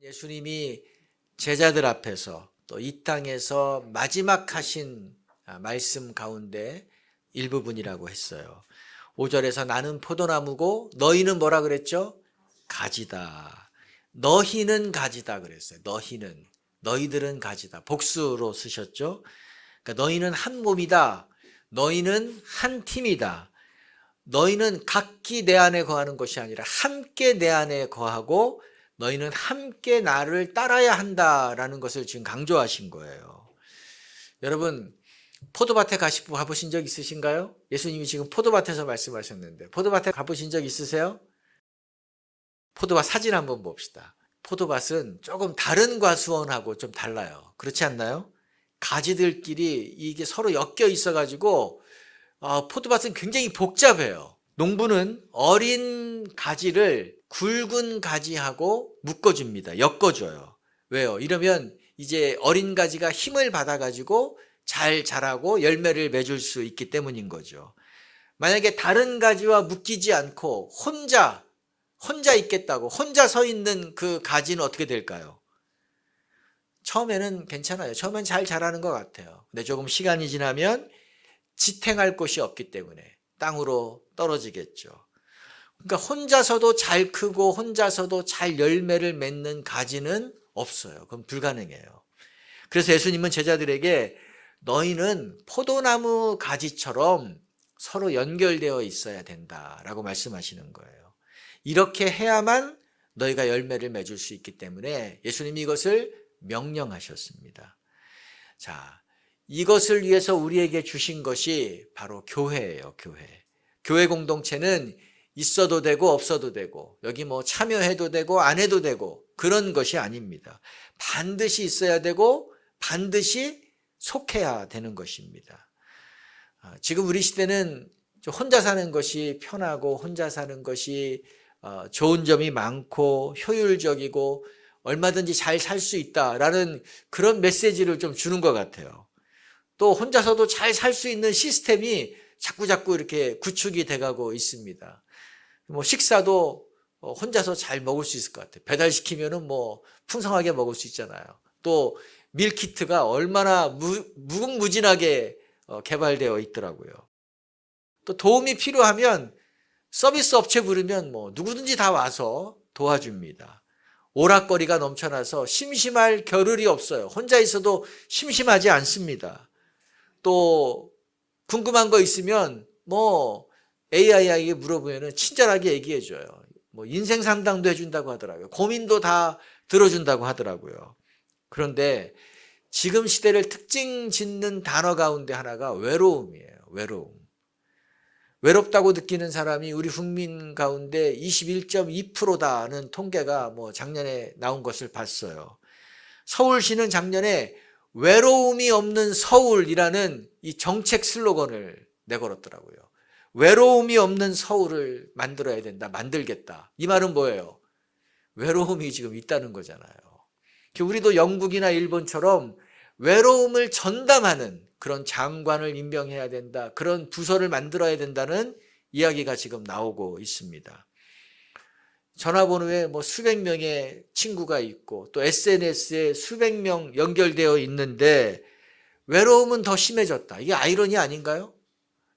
예수님이 제자들 앞에서 또 이 땅에서 마지막 하신 말씀 가운데 일부분이라고 했어요. 5절에서 나는 포도나무고 너희는 뭐라 그랬죠? 가지다. 너희는 가지다 그랬어요. 너희는. 너희들은 가지다. 복수로 쓰셨죠? 그러니까 너희는 한 몸이다. 너희는 한 팀이다. 너희는 각기 내 안에 거하는 것이 아니라 함께 내 안에 거하고 너희는 함께 나를 따라야 한다라는 것을 지금 강조하신 거예요. 여러분, 포도밭에 가보신 적 있으신가요? 예수님이 지금 포도밭에서 말씀하셨는데 포도밭에 가보신 적 있으세요? 포도밭 사진 한번 봅시다. 포도밭은 조금 다른 과수원하고 좀 달라요. 그렇지 않나요? 가지들끼리 이게 서로 엮여 있어가지고 포도밭은 굉장히 복잡해요. 농부는 어린 가지를 굵은 가지하고 묶어줍니다. 엮어줘요. 왜요? 이러면 이제 어린 가지가 힘을 받아가지고 잘 자라고 열매를 맺을 수 있기 때문인 거죠. 만약에 다른 가지와 묶이지 않고 혼자 있겠다고 혼자 서 있는 그 가지는 어떻게 될까요? 처음에는 괜찮아요. 처음엔 잘 자라는 것 같아요. 근데 조금 시간이 지나면 지탱할 곳이 없기 때문에 땅으로 떨어지겠죠. 그러니까 혼자서도 잘 크고 혼자서도 잘 열매를 맺는 가지는 없어요. 그건 불가능해요. 그래서 예수님은 제자들에게 너희는 포도나무 가지처럼 서로 연결되어 있어야 된다라고 말씀하시는 거예요. 이렇게 해야만 너희가 열매를 맺을 수 있기 때문에 예수님이 이것을 명령하셨습니다. 자, 이것을 위해서 우리에게 주신 것이 바로 교회예요, 교회. 교회 공동체는 있어도 되고 없어도 되고 여기 뭐 참여해도 되고 안 해도 되고 그런 것이 아닙니다. 반드시 있어야 되고 반드시 속해야 되는 것입니다. 지금 우리 시대는 혼자 사는 것이 편하고 혼자 사는 것이 좋은 점이 많고 효율적이고 얼마든지 잘 살 수 있다라는 그런 메시지를 좀 주는 것 같아요. 또 혼자서도 잘 살 수 있는 시스템이 자꾸 이렇게 구축이 돼가고 있습니다. 뭐 식사도 혼자서 잘 먹을 수 있을 것 같아요. 배달시키면은 뭐 풍성하게 먹을 수 있잖아요. 또 밀키트가 얼마나 무궁무진하게 개발되어 있더라고요. 또 도움이 필요하면 서비스 업체 부르면 뭐 누구든지 다 와서 도와줍니다. 오락거리가 넘쳐나서 심심할 겨를이 없어요. 혼자 있어도 심심하지 않습니다. 또 궁금한 거 있으면 뭐 AI에게 물어보면 친절하게 얘기해줘요. 뭐 인생 상담도 해준다고 하더라고요. 고민도 다 들어준다고 하더라고요. 그런데 지금 시대를 특징 짓는 단어 가운데 하나가 외로움이에요. 외로움. 외롭다고 느끼는 사람이 우리 국민 가운데 21.2%다는 통계가 뭐 작년에 나온 것을 봤어요. 서울시는 작년에 외로움이 없는 서울이라는 이 정책 슬로건을 내걸었더라고요. 외로움이 없는 서울을 만들어야 된다. 만들겠다. 이 말은 뭐예요? 외로움이 지금 있다는 거잖아요. 우리도 영국이나 일본처럼 외로움을 전담하는 그런 장관을 임명해야 된다. 그런 부서를 만들어야 된다는 이야기가 지금 나오고 있습니다. 전화번호에 뭐 수백 명의 친구가 있고 또 SNS에 수백 명 연결되어 있는데 외로움은 더 심해졌다. 이게 아이러니 아닌가요?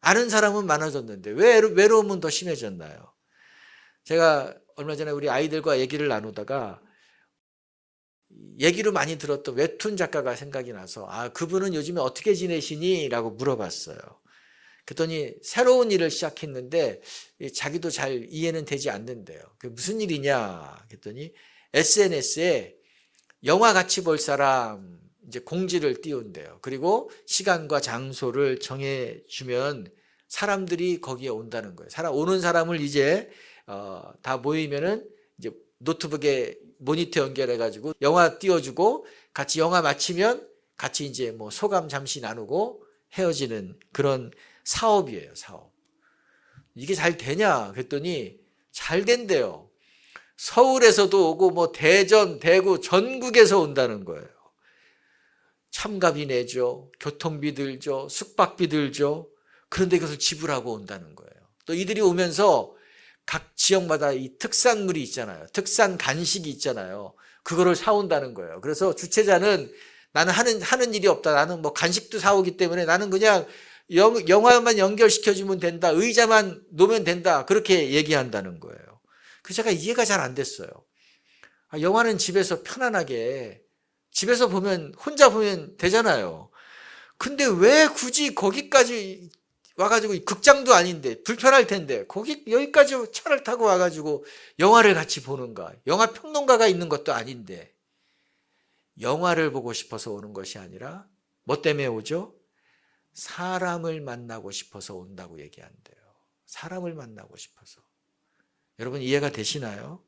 아는 사람은 많아졌는데 왜 외로움은 더 심해졌나요? 제가 얼마 전에 우리 아이들과 얘기를 나누다가 얘기로 많이 들었던 웹툰 작가가 생각이 나서 그분은 요즘에 어떻게 지내시니? 라고 물어봤어요. 그랬더니 새로운 일을 시작했는데 자기도 잘 이해는 되지 않는데요. 그게 무슨 일이냐? 그랬더니 SNS에 영화 같이 볼 사람 이제 공지를 띄운대요. 그리고 시간과 장소를 정해주면 사람들이 거기에 온다는 거예요. 오는 사람을 이제 다 모이면은 이제 노트북에 모니터 연결해가지고 영화 띄워주고 같이 영화 마치면 같이 이제 뭐 소감 잠시 나누고 헤어지는 그런 사업이에요, 사업. 이게 잘 되냐? 그랬더니 잘 된대요. 서울에서도 오고 뭐 대전, 대구, 전국에서 온다는 거예요. 참가비 내죠. 교통비 들죠. 숙박비 들죠. 그런데 이것을 지불하고 온다는 거예요. 또 이들이 오면서 각 지역마다 이 특산물이 있잖아요. 특산 간식이 있잖아요. 그거를 사온다는 거예요. 그래서 주최자는 나는 하는 일이 없다. 나는 뭐 간식도 사오기 때문에 나는 그냥 영화만 연결시켜주면 된다. 의자만 놓으면 된다. 그렇게 얘기한다는 거예요. 그래서 제가 이해가 잘 안 됐어요. 영화는 집에서 편안하게 집에서 보면 혼자 보면 되잖아요. 근데 왜 굳이 거기까지 와가지고 극장도 아닌데 불편할 텐데 여기까지 차를 타고 와가지고 영화를 같이 보는가? 영화 평론가가 있는 것도 아닌데 영화를 보고 싶어서 오는 것이 아니라 뭐 때문에 오죠? 사람을 만나고 싶어서 온다고 얘기한대요. 사람을 만나고 싶어서. 여러분 이해가 되시나요?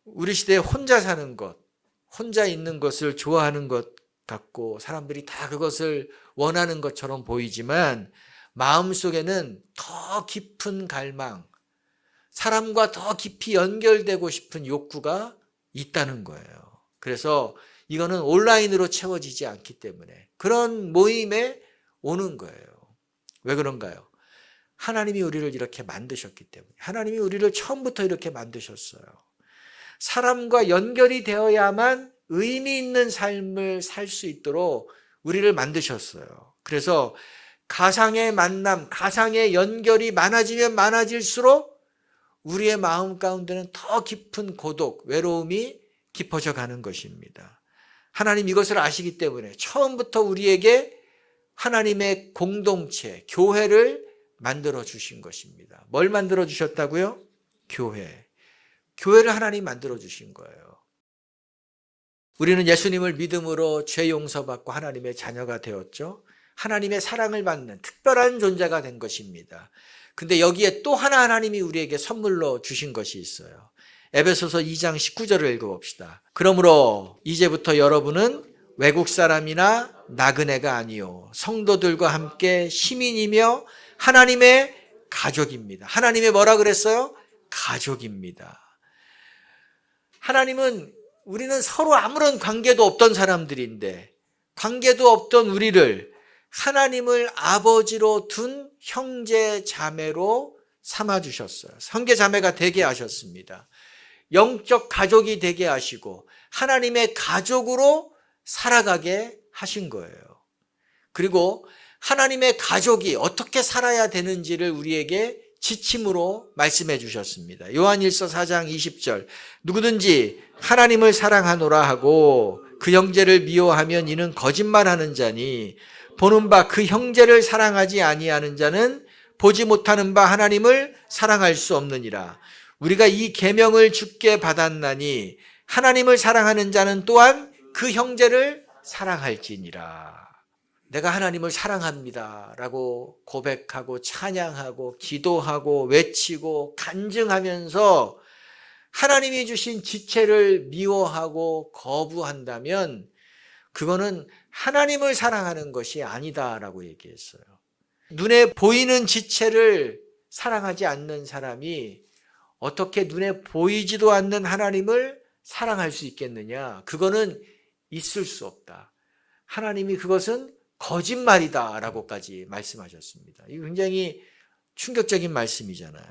우리 시대에 혼자 사는 것, 혼자 있는 것을 좋아하는 것 같고 사람들이 다 그것을 원하는 것처럼 보이지만 마음속에는 더 깊은 갈망, 사람과 더 깊이 연결되고 싶은 욕구가 있다는 거예요. 그래서 이거는 온라인으로 채워지지 않기 때문에 그런 모임에 오는 거예요. 왜 그런가요? 하나님이 우리를 이렇게 만드셨기 때문에. 하나님이 우리를 처음부터 이렇게 만드셨어요. 사람과 연결이 되어야만 의미 있는 삶을 살 수 있도록 우리를 만드셨어요. 그래서 가상의 만남, 가상의 연결이 많아지면 많아질수록 우리의 마음 가운데는 더 깊은 고독, 외로움이 깊어져 가는 것입니다. 하나님 이것을 아시기 때문에 처음부터 우리에게 하나님의 공동체, 교회를 만들어 주신 것입니다. 뭘 만들어 주셨다고요? 교회. 교회를 하나님 만들어 주신 거예요. 우리는 예수님을 믿음으로 죄 용서받고 하나님의 자녀가 되었죠. 하나님의 사랑을 받는 특별한 존재가 된 것입니다. 근데 여기에 또 하나 하나님이 우리에게 선물로 주신 것이 있어요. 에베소서 2장 19절을 읽어봅시다. 그러므로 이제부터 여러분은 외국 사람이나 나그네가 아니요 성도들과 함께 시민이며 하나님의 가족입니다. 하나님의 뭐라 그랬어요? 가족입니다. 하나님은 우리는 서로 아무런 관계도 없던 사람들인데 관계도 없던 우리를 하나님을 아버지로 둔 형제 자매로 삼아주셨어요. 형제 자매가 되게 하셨습니다. 영적 가족이 되게 하시고 하나님의 가족으로 살아가게 하신 거예요. 그리고 하나님의 가족이 어떻게 살아야 되는지를 우리에게 지침으로 말씀해 주셨습니다. 요한일서 4장 20절 누구든지 하나님을 사랑하노라 하고 그 형제를 미워하면 이는 거짓말하는 자니 보는 바 그 형제를 사랑하지 아니하는 자는 보지 못하는 바 하나님을 사랑할 수 없느니라. 우리가 이 계명을 주께 받았나니 하나님을 사랑하는 자는 또한 그 형제를 사랑할지니라. 내가 하나님을 사랑합니다 라고 고백하고 찬양하고 기도하고 외치고 간증하면서 하나님이 주신 지체를 미워하고 거부한다면 그거는 하나님을 사랑하는 것이 아니다라고 얘기했어요. 눈에 보이는 지체를 사랑하지 않는 사람이 어떻게 눈에 보이지도 않는 하나님을 사랑할 수 있겠느냐? 그거는 있을 수 없다. 하나님이 그것은 거짓말이다라고까지 말씀하셨습니다. 이거 굉장히 충격적인 말씀이잖아요.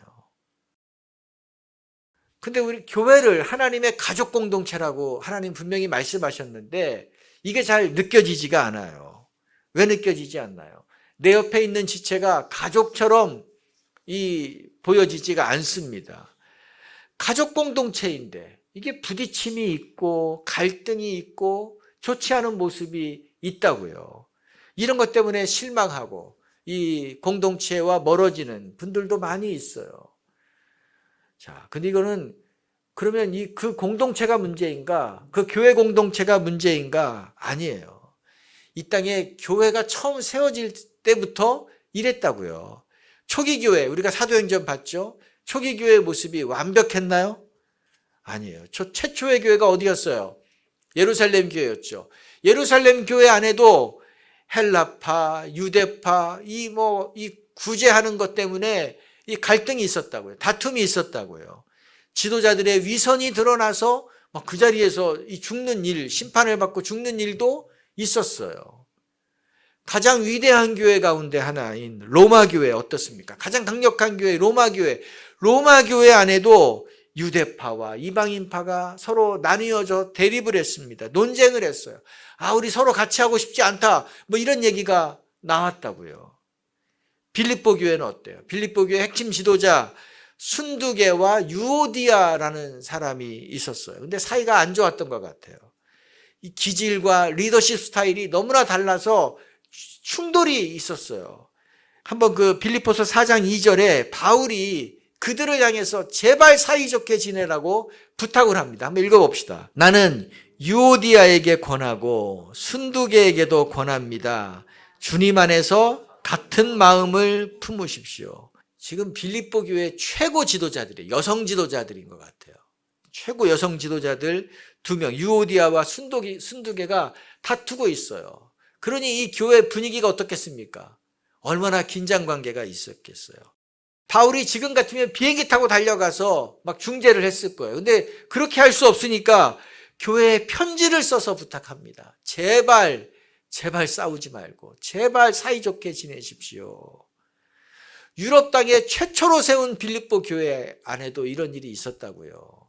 근데 우리 교회를 하나님의 가족 공동체라고 하나님 분명히 말씀하셨는데 이게 잘 느껴지지가 않아요. 왜 느껴지지 않나요? 내 옆에 있는 지체가 가족처럼 보여지지가 않습니다. 가족 공동체인데 이게 부딪힘이 있고 갈등이 있고 좋지 않은 모습이 있다고요. 이런 것 때문에 실망하고 이 공동체와 멀어지는 분들도 많이 있어요. 자, 근데 이거는 그러면 그 공동체가 문제인가? 그 교회 공동체가 문제인가? 아니에요. 이 땅에 교회가 처음 세워질 때부터 이랬다고요. 초기 교회, 우리가 사도행전 봤죠? 초기 교회의 모습이 완벽했나요? 아니에요. 최초의 교회가 어디였어요? 예루살렘 교회였죠. 예루살렘 교회 안에도 헬라파, 유대파, 이 구제하는 것 때문에 이 갈등이 있었다고요. 다툼이 있었다고요. 지도자들의 위선이 드러나서 그 자리에서 이 죽는 일, 심판을 받고 죽는 일도 있었어요. 가장 위대한 교회 가운데 하나인 로마 교회 어떻습니까? 가장 강력한 교회 로마 교회. 로마 교회 안에도 유대파와 이방인파가 서로 나뉘어져 대립을 했습니다. 논쟁을 했어요. 우리 서로 같이 하고 싶지 않다. 뭐 이런 얘기가 나왔다고요. 빌립보 교회는 어때요? 빌립보 교회 핵심 지도자 순두계와 유오디아라는 사람이 있었어요. 근데 사이가 안 좋았던 것 같아요. 이 기질과 리더십 스타일이 너무나 달라서 충돌이 있었어요. 한번 그 빌립보서 4장 2절에 바울이 그들을 향해서 제발 사이좋게 지내라고 부탁을 합니다. 한번 읽어봅시다. 나는 유오디아에게 권하고 순두계에게도 권합니다. 주님 안에서 같은 마음을 품으십시오. 지금 빌립보 교회 최고 지도자들이 여성 지도자들인 것 같아요. 최고 여성 지도자들 2명, 유오디아와 순두계가 다투고 있어요. 그러니 이 교회 분위기가 어떻겠습니까? 얼마나 긴장 관계가 있었겠어요. 바울이 지금 같으면 비행기 타고 달려가서 막 중재를 했을 거예요. 근데 그렇게 할 수 없으니까 교회에 편지를 써서 부탁합니다. 제발 싸우지 말고 제발 사이좋게 지내십시오. 유럽 땅에 최초로 세운 빌립보 교회 안에도 이런 일이 있었다고요.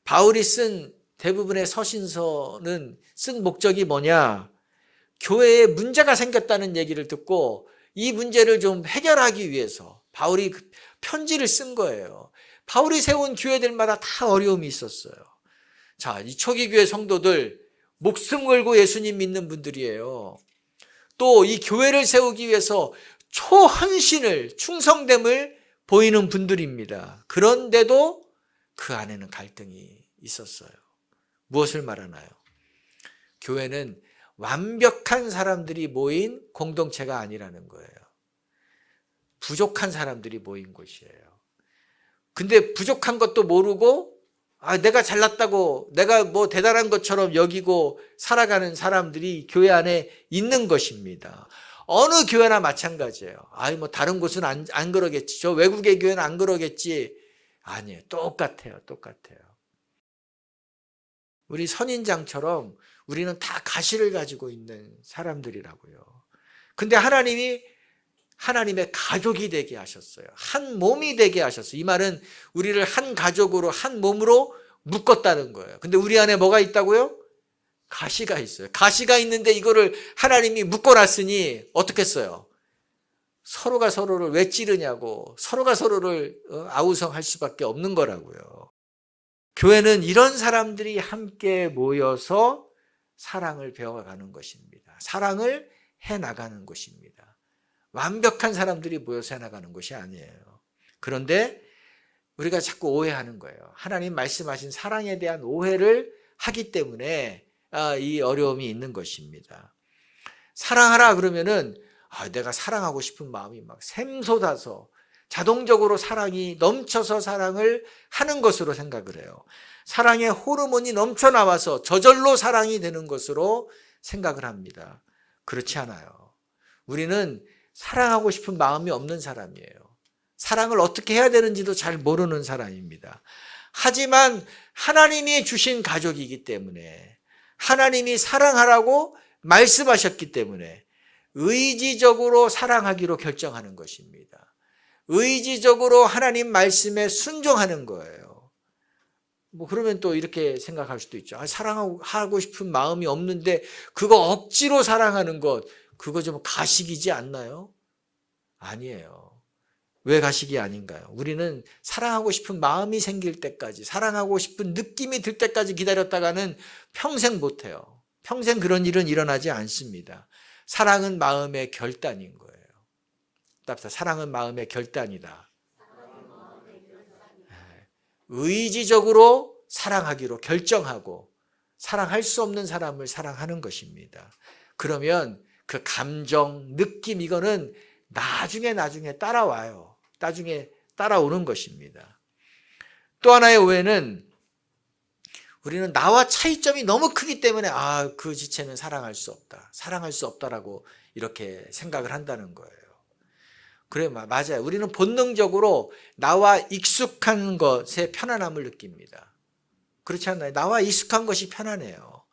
바울이 쓴 대부분의 서신서는 쓴 목적이 뭐냐? 교회에 문제가 생겼다는 얘기를 듣고 이 문제를 좀 해결하기 위해서 바울이 편지를 쓴 거예요. 바울이 세운 교회들마다 다 어려움이 있었어요. 자, 이 초기 교회 성도들 목숨 걸고 예수님 믿는 분들이에요. 또 이 교회를 세우기 위해서 초헌신을, 충성됨을 보이는 분들입니다. 그런데도 그 안에는 갈등이 있었어요. 무엇을 말하나요? 교회는 완벽한 사람들이 모인 공동체가 아니라는 거예요. 부족한 사람들이 모인 곳이에요. 근데 부족한 것도 모르고 내가 잘났다고 내가 뭐 대단한 것처럼 여기고 살아가는 사람들이 교회 안에 있는 것입니다. 어느 교회나 마찬가지예요. 뭐 다른 곳은 안 그러겠지. 저 외국의 교회는 안 그러겠지. 아니에요. 똑같아요. 우리 선인장처럼 우리는 다 가시를 가지고 있는 사람들이라고요. 근데 하나님이 하나님의 가족이 되게 하셨어요. 한 몸이 되게 하셨어요. 이 말은 우리를 한 가족으로 한 몸으로 묶었다는 거예요. 근데 우리 안에 뭐가 있다고요? 가시가 있어요. 가시가 있는데 이거를 하나님이 묶어놨으니 어떻겠어요? 서로가 서로를 왜 찌르냐고, 서로가 서로를 아우성할 수밖에 없는 거라고요. 교회는 이런 사람들이 함께 모여서 사랑을 배워가는 것입니다. 사랑을 해나가는 것입니다. 완벽한 사람들이 모여서 해나가는 것이 아니에요. 그런데 우리가 자꾸 오해하는 거예요. 하나님 말씀하신 사랑에 대한 오해를 하기 때문에 이 어려움이 있는 것입니다. 사랑하라 그러면은 내가 사랑하고 싶은 마음이 막 샘솟아서 자동적으로 사랑이 넘쳐서 사랑을 하는 것으로 생각을 해요. 사랑의 호르몬이 넘쳐나와서 저절로 사랑이 되는 것으로 생각을 합니다. 그렇지 않아요. 우리는 사랑하고 싶은 마음이 없는 사람이에요. 사랑을 어떻게 해야 되는지도 잘 모르는 사람입니다. 하지만 하나님이 주신 가족이기 때문에 하나님이 사랑하라고 말씀하셨기 때문에 의지적으로 사랑하기로 결정하는 것입니다. 의지적으로 하나님 말씀에 순종하는 거예요. 그러면 또 이렇게 생각할 수도 있죠. 사랑하고 싶은 마음이 없는데 그거 억지로 사랑하는 것, 그거 좀 가식이지 않나요? 아니에요. 왜 가식이 아닌가요? 우리는 사랑하고 싶은 마음이 생길 때까지, 사랑하고 싶은 느낌이 들 때까지 기다렸다가는 평생 못해요. 평생 그런 일은 일어나지 않습니다. 사랑은 마음의 결단인 거예요. 답답하다. 사랑은 마음의 결단이다. 의지적으로 사랑하기로 결정하고 사랑할 수 없는 사람을 사랑하는 것입니다. 그러면 그 감정, 느낌 이거는 나중에 따라와요. 나중에 따라오는 것입니다. 또 하나의 오해는 우리는 나와 차이점이 너무 크기 때문에 그 지체는 사랑할 수 없다. 사랑할 수 없다라고 이렇게 생각을 한다는 거예요. 그래, 맞아요. 우리는 본능적으로 나와 익숙한 것에 편안함을 느낍니다. 그렇지 않나요? 나와 익숙한 것이 편안해요.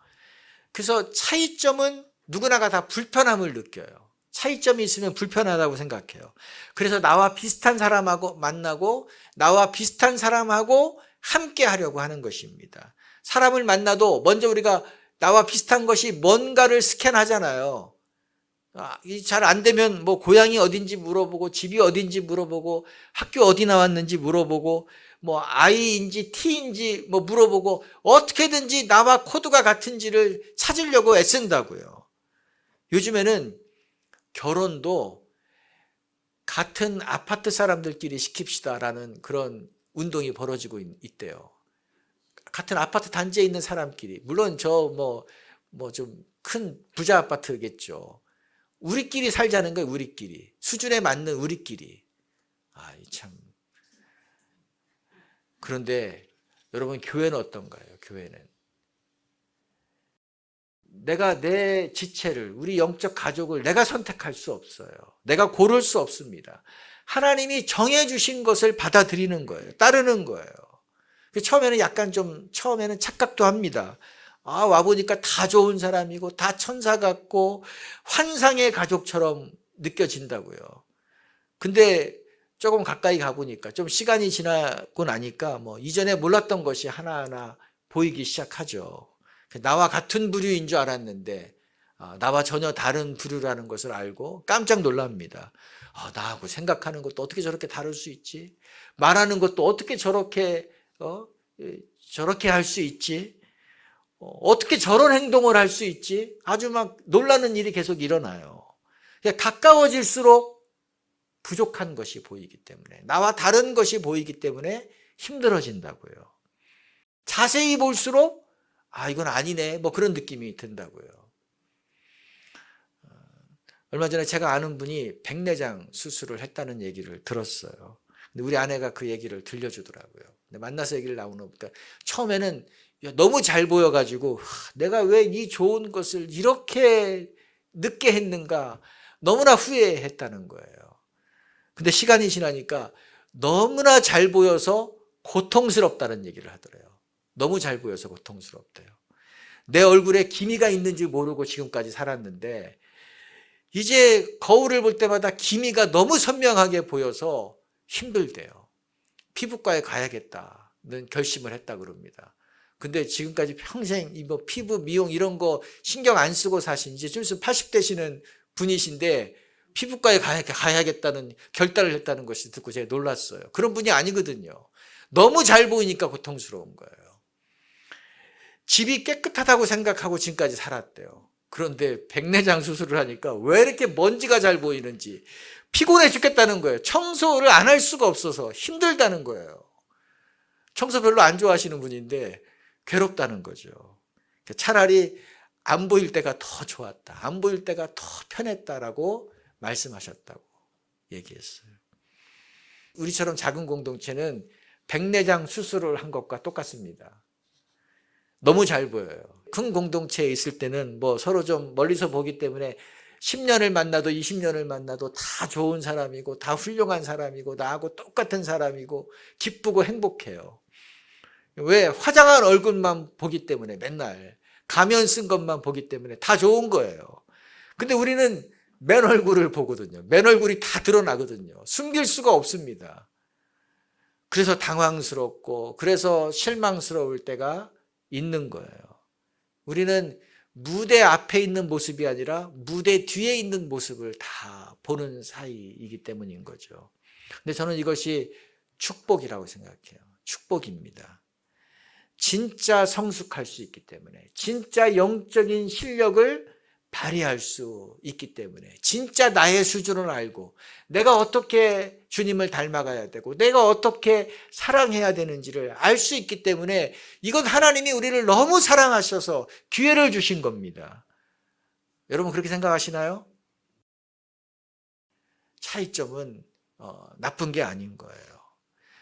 그래서 차이점은 누구나가 다 불편함을 느껴요. 차이점이 있으면 불편하다고 생각해요. 그래서 나와 비슷한 사람하고 만나고 나와 비슷한 사람하고 함께 하려고 하는 것입니다. 사람을 만나도 먼저 우리가 나와 비슷한 것이 뭔가를 스캔하잖아요. 잘 안 되면 뭐 고향이 어딘지 물어보고 집이 어딘지 물어보고 학교 어디 나왔는지 물어보고 뭐 I인지 T인지 뭐 물어보고 어떻게든지 나와 코드가 같은지를 찾으려고 애쓴다고요. 요즘에는 결혼도 같은 아파트 사람들끼리 시킵시다라는 그런 운동이 벌어지고 있대요. 같은 아파트 단지에 있는 사람끼리. 물론 저 뭐 좀 큰 부자 아파트겠죠. 우리끼리 살자는 거예요. 우리끼리. 수준에 맞는 우리끼리. 참. 그런데 여러분 교회는 어떤가요? 교회는. 내가 내 지체를, 우리 영적 가족을 내가 선택할 수 없어요. 내가 고를 수 없습니다. 하나님이 정해주신 것을 받아들이는 거예요. 따르는 거예요. 처음에는 약간 처음에는 착각도 합니다. 와보니까 다 좋은 사람이고, 다 천사 같고, 환상의 가족처럼 느껴진다고요. 근데 조금 가까이 가보니까, 좀 시간이 지나고 나니까, 이전에 몰랐던 것이 하나하나 보이기 시작하죠. 나와 같은 부류인 줄 알았는데, 나와 전혀 다른 부류라는 것을 알고 깜짝 놀랍니다. 나하고 생각하는 것도 어떻게 저렇게 다를 수 있지? 말하는 것도 어떻게 저렇게 할 수 있지? 어떻게 저런 행동을 할 수 있지? 아주 막 놀라는 일이 계속 일어나요. 가까워질수록 부족한 것이 보이기 때문에, 나와 다른 것이 보이기 때문에 힘들어진다고요. 자세히 볼수록 이건 아니네, 그런 느낌이 든다고요. 얼마 전에 제가 아는 분이 백내장 수술을 했다는 얘기를 들었어요. 근데 우리 아내가 그 얘기를 들려주더라고요. 근데 만나서 얘기를 나누니까 처음에는 너무 잘 보여가지고 내가 왜 이 좋은 것을 이렇게 늦게 했는가 너무나 후회했다는 거예요. 근데 시간이 지나니까 너무나 잘 보여서 고통스럽다는 얘기를 하더래요. 너무 잘 보여서 고통스럽대요. 내 얼굴에 기미가 있는지 모르고 지금까지 살았는데 이제 거울을 볼 때마다 기미가 너무 선명하게 보여서 힘들대요. 피부과에 가야겠다는 결심을 했다 그럽니다. 근데 지금까지 평생 피부 미용 이런 거 신경 안 쓰고 사신 이제 좀 있으면 80 되시는 분이신데 피부과에 가야겠다는 결단을 했다는 것을 듣고 제가 놀랐어요. 그런 분이 아니거든요. 너무 잘 보이니까 고통스러운 거예요. 집이 깨끗하다고 생각하고 지금까지 살았대요. 그런데 백내장 수술을 하니까 왜 이렇게 먼지가 잘 보이는지 피곤해 죽겠다는 거예요. 청소를 안 할 수가 없어서 힘들다는 거예요. 청소 별로 안 좋아하시는 분인데 괴롭다는 거죠. 차라리 안 보일 때가 더 좋았다. 안 보일 때가 더 편했다라고 말씀하셨다고 얘기했어요. 우리처럼 작은 공동체는 백내장 수술을 한 것과 똑같습니다. 너무 잘 보여요. 큰 공동체에 있을 때는 서로 좀 멀리서 보기 때문에 10년을 만나도 20년을 만나도 다 좋은 사람이고 다 훌륭한 사람이고 나하고 똑같은 사람이고 기쁘고 행복해요. 왜? 화장한 얼굴만 보기 때문에 맨날 가면 쓴 것만 보기 때문에 다 좋은 거예요. 근데 우리는 맨 얼굴을 보거든요. 맨 얼굴이 다 드러나거든요. 숨길 수가 없습니다. 그래서 당황스럽고 그래서 실망스러울 때가 있는 거예요. 우리는 무대 앞에 있는 모습이 아니라 무대 뒤에 있는 모습을 다 보는 사이이기 때문인 거죠. 근데 저는 이것이 축복이라고 생각해요. 축복입니다. 진짜 성숙할 수 있기 때문에, 진짜 영적인 실력을 발휘할 수 있기 때문에, 진짜 나의 수준을 알고 내가 어떻게 주님을 닮아가야 되고 내가 어떻게 사랑해야 되는지를 알 수 있기 때문에 이건 하나님이 우리를 너무 사랑하셔서 기회를 주신 겁니다. 여러분 그렇게 생각하시나요? 차이점은 나쁜 게 아닌 거예요.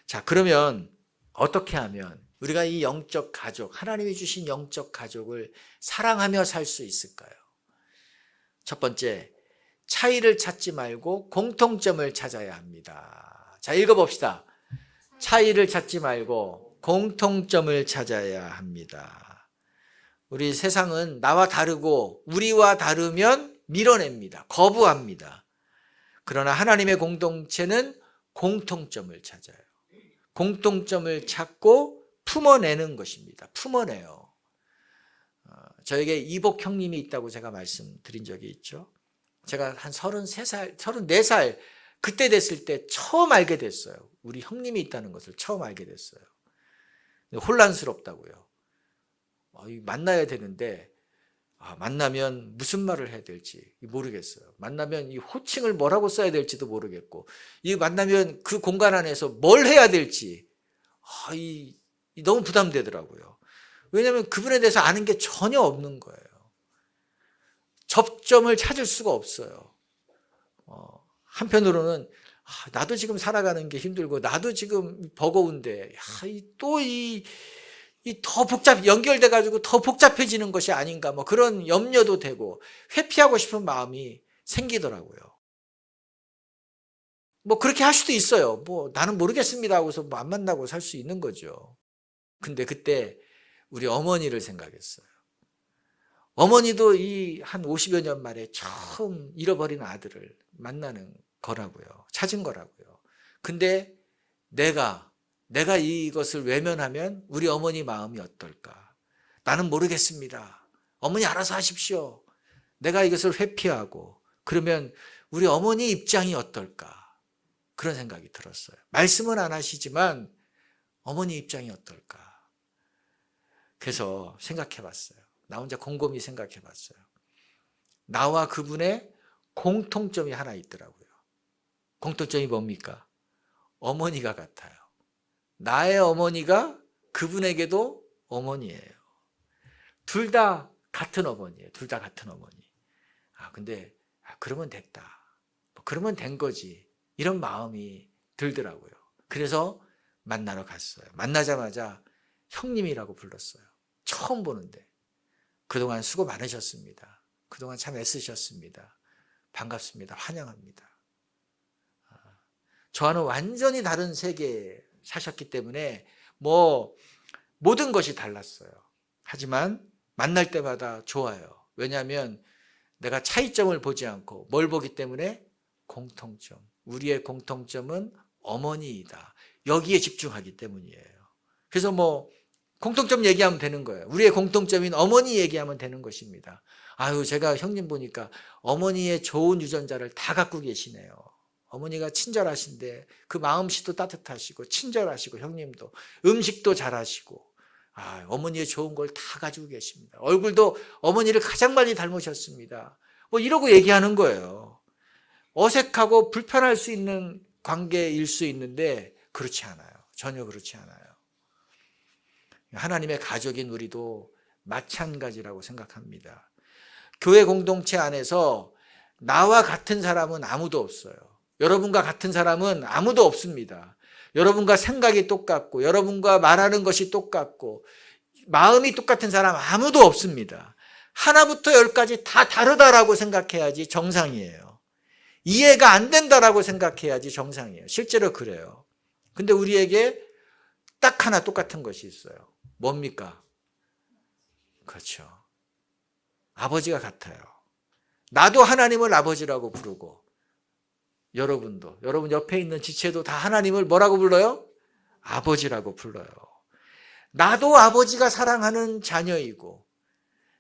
자, 그러면 어떻게 하면 우리가 이 영적 가족, 하나님이 주신 영적 가족을 사랑하며 살 수 있을까요? 첫 번째, 차이를 찾지 말고 공통점을 찾아야 합니다. 자, 읽어봅시다. 차이를 찾지 말고 공통점을 찾아야 합니다. 우리 세상은 나와 다르고 우리와 다르면 밀어냅니다. 거부합니다. 그러나 하나님의 공동체는 공통점을 찾아요. 공통점을 찾고 품어내는 것입니다. 품어내요. 저에게 이복 형님이 있다고 제가 말씀드린 적이 있죠. 제가 한 33살, 34살 그때 됐을 때 처음 알게 됐어요. 우리 형님이 있다는 것을 처음 알게 됐어요. 혼란스럽다고요. 만나야 되는데 만나면 무슨 말을 해야 될지 모르겠어요. 만나면 이 호칭을 뭐라고 써야 될지도 모르겠고, 이 만나면 그 공간 안에서 뭘 해야 될지 너무 부담되더라고요. 왜냐하면 그분에 대해서 아는 게 전혀 없는 거예요. 접점을 찾을 수가 없어요. 한편으로는 나도 지금 살아가는 게 힘들고 나도 지금 버거운데 더 연결돼 가지고 더 복잡해지는 것이 아닌가, 뭐 그런 염려도 되고 회피하고 싶은 마음이 생기더라고요. 뭐 그렇게 할 수도 있어요. 뭐 나는 모르겠습니다 하고서 뭐 안 만나고 살 수 있는 거죠. 근데 그때 우리 어머니를 생각했어요. 어머니도 이 한 50여 년 만에 처음 잃어버린 아들을 만나는 거라고요. 찾은 거라고요. 근데 내가 이것을 외면하면 우리 어머니 마음이 어떨까? 나는 모르겠습니다. 어머니 알아서 하십시오. 내가 이것을 회피하고 그러면 우리 어머니 입장이 어떨까? 그런 생각이 들었어요. 말씀은 안 하시지만 어머니 입장이 어떨까? 그래서 생각해 봤어요. 나 혼자 곰곰이 생각해 봤어요. 나와 그분의 공통점이 하나 있더라고요. 공통점이 뭡니까? 어머니가 같아요. 나의 어머니가 그분에게도 어머니예요. 둘 다 같은 어머니예요. 둘 다 같은 어머니. 근데 그러면 됐다. 그러면 된 거지. 이런 마음이 들더라고요. 그래서 만나러 갔어요. 만나자마자 형님이라고 불렀어요. 처음 보는데. 그동안 수고 많으셨습니다. 그동안 참 애쓰셨습니다. 반갑습니다. 환영합니다. 저와는 완전히 다른 세계에 사셨기 때문에 뭐 모든 것이 달랐어요. 하지만 만날 때마다 좋아요. 왜냐하면 내가 차이점을 보지 않고 뭘 보기 때문에 공통점. 우리의 공통점은 어머니이다. 여기에 집중하기 때문이에요. 그래서 뭐 공통점 얘기하면 되는 거예요. 우리의 공통점인 어머니 얘기하면 되는 것입니다. 제가 형님 보니까 어머니의 좋은 유전자를 다 갖고 계시네요. 어머니가 친절하신데 그 마음씨도 따뜻하시고 친절하시고 형님도 음식도 잘하시고 어머니의 좋은 걸 다 가지고 계십니다. 얼굴도 어머니를 가장 많이 닮으셨습니다. 뭐 이러고 얘기하는 거예요. 어색하고 불편할 수 있는 관계일 수 있는데 그렇지 않아요. 전혀 그렇지 않아요. 하나님의 가족인 우리도 마찬가지라고 생각합니다. 교회 공동체 안에서 나와 같은 사람은 아무도 없어요. 여러분과 같은 사람은 아무도 없습니다. 여러분과 생각이 똑같고 여러분과 말하는 것이 똑같고 마음이 똑같은 사람 아무도 없습니다. 하나부터 열까지 다 다르다라고 생각해야지 정상이에요. 이해가 안 된다라고 생각해야지 정상이에요. 실제로 그래요. 근데 우리에게 딱 하나 똑같은 것이 있어요. 뭡니까? 그렇죠. 아버지가 같아요. 나도 하나님을 아버지라고 부르고 여러분도, 여러분 옆에 있는 지체도 다 하나님을 뭐라고 불러요? 아버지라고 불러요. 나도 아버지가 사랑하는 자녀이고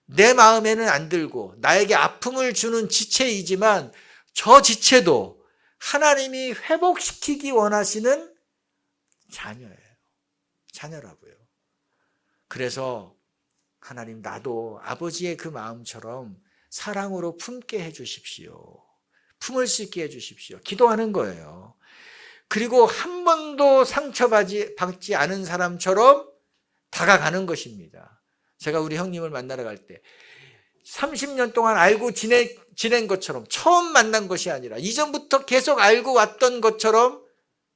내 마음에는 안 들고 나에게 아픔을 주는 지체이지만 저 지체도 하나님이 회복시키기 원하시는 자녀예요. 자녀라고요. 그래서 하나님, 나도 아버지의 그 마음처럼 사랑으로 품게 해주십시오. 품을 수 있게 해주십시오. 기도하는 거예요. 그리고 한 번도 상처받지 않은 사람처럼 다가가는 것입니다. 제가 우리 형님을 만나러 갈 때 30년 동안 알고 지낸 것처럼, 처음 만난 것이 아니라 이전부터 계속 알고 왔던 것처럼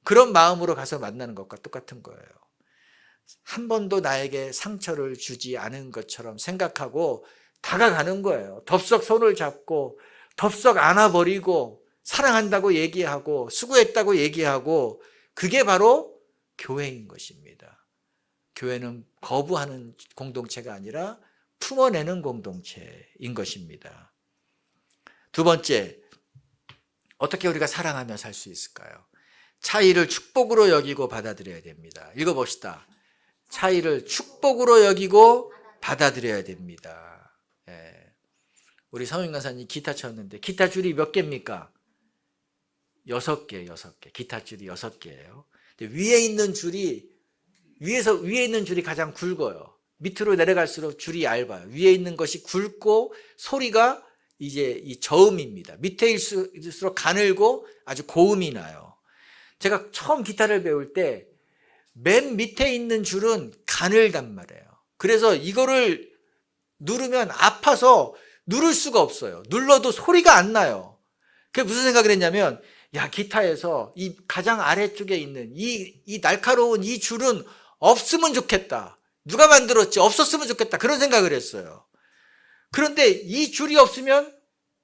그런 마음으로 가서 만나는 것과 똑같은 거예요. 한 번도 나에게 상처를 주지 않은 것처럼 생각하고 다가가는 거예요. 덥석 손을 잡고 덥석 안아버리고 사랑한다고 얘기하고 수고했다고 얘기하고, 그게 바로 교회인 것입니다. 교회는 거부하는 공동체가 아니라 품어내는 공동체인 것입니다. 두 번째, 어떻게 우리가 사랑하며 살 수 있을까요? 차이를 축복으로 여기고 받아들여야 됩니다. 읽어봅시다. 차이를 축복으로 여기고 받아들여야 됩니다. 예. 우리 성윤 강사님 기타 쳤는데 기타 줄이 몇 개입니까? 6개. 기타 줄이 6개예요. 위에 있는 줄이 위에 있는 줄이 가장 굵어요. 밑으로 내려갈수록 줄이 얇아요. 위에 있는 것이 굵고 소리가 이제 이 저음입니다. 밑에 있을수록 가늘고 아주 고음이 나요. 제가 처음 기타를 배울 때 맨 밑에 있는 줄은 가늘단 말이에요. 그래서 이거를 누르면 아파서 누를 수가 없어요. 눌러도 소리가 안 나요. 그게 무슨 생각을 했냐면, 야, 기타에서 이 가장 아래쪽에 있는 이 날카로운 이 줄은 없으면 좋겠다. 누가 만들었지? 없었으면 좋겠다. 그런 생각을 했어요. 그런데 이 줄이 없으면